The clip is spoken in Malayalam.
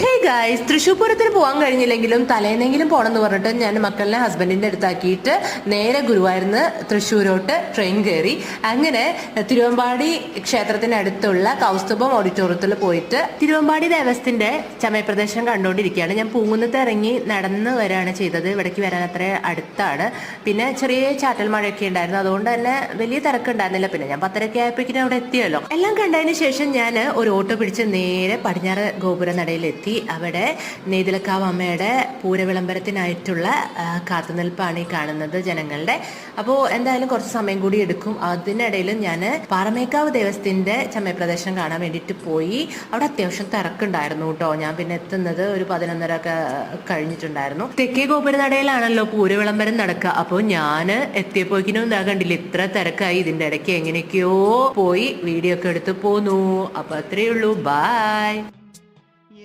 ഹേ ഗായ്സ്, തൃശ്ശൂർ പൂരത്തിന് പോകാൻ കഴിഞ്ഞില്ലെങ്കിലും തലേന്നെങ്കിലും പോകണമെന്ന് പറഞ്ഞിട്ട് ഞാൻ മക്കളിനെ ഹസ്ബൻഡിന്റെ അടുത്താക്കിയിട്ട് നേരെ ഗുരുവായൂരിന്ന് തൃശ്ശൂരോട്ട് ട്രെയിൻ കയറി. അങ്ങനെ തിരുവമ്പാടി ക്ഷേത്രത്തിനടുത്തുള്ള കൗസ്തുഭം ഓഡിറ്റോറിയത്തിൽ പോയിട്ട് തിരുവമ്പാടി ദേവസ്ഥത്തിന്റെ ചമയപ്രദേശം കണ്ടുകൊണ്ടിരിക്കുകയാണ്. ഞാൻ പൂങ്കുന്നത്ത് ഇറങ്ങി നടന്ന് വരികയാണ് ചെയ്തത്. ഇവിടേക്ക് വരാൻ അത്ര അടുത്താണ്. പിന്നെ ചെറിയ ചാറ്റൽ മഴയൊക്കെ ഉണ്ടായിരുന്നു, അതുകൊണ്ട് തന്നെ വലിയ തിരക്കുണ്ടായിരുന്നില്ല. പിന്നെ ഞാൻ 10:30 ആയപ്പോഴേക്കും അവിടെ എത്തിയല്ലോ. എല്ലാം കണ്ടതിന് ശേഷം ഞാൻ ഒരു ഓട്ടോ പിടിച്ച് നേരെ പടിഞ്ഞാറ് ഗോപുര നടയിലെത്തി. അവിടെ നെയ്തിലക്കാവ് അമ്മയുടെ പൂരവിളംബരത്തിനായിട്ടുള്ള കാത്തുനിൽപ്പാണ് ഈ കാണുന്നത് ജനങ്ങളുടെ. അപ്പോൾ എന്തായാലും കുറച്ച് സമയം കൂടി എടുക്കും. അതിനിടയിൽ ഞാൻ പാറമേക്കാവ് ദേവസ്ഥത്തിന്റെ ചമയപ്രദേശം കാണാൻ വേണ്ടിയിട്ട് പോയി. അവിടെ അത്യാവശ്യം തിരക്കുണ്ടായിരുന്നു കേട്ടോ. ഞാൻ പിന്നെ എത്തുന്നത് ഒരു 11:30 ഒക്കെ കഴിഞ്ഞിട്ടുണ്ടായിരുന്നു. തെക്കേ ഗോപുരനടയിലാണല്ലോ പൂരവിളംബരം നടക്കുക. അപ്പോൾ ഞാൻ എത്തിയപ്പോക്കിനും എന്താ കണ്ടില്ല, ഇത്ര തിരക്കായി. ഇതിന്റെ ഇടയ്ക്ക് എങ്ങനെയൊക്കെയോ പോയി വീഡിയോ ഒക്കെ എടുത്ത് പോന്നു. അപ്പൊ അത്രയേ ഉള്ളൂ. ബൈ.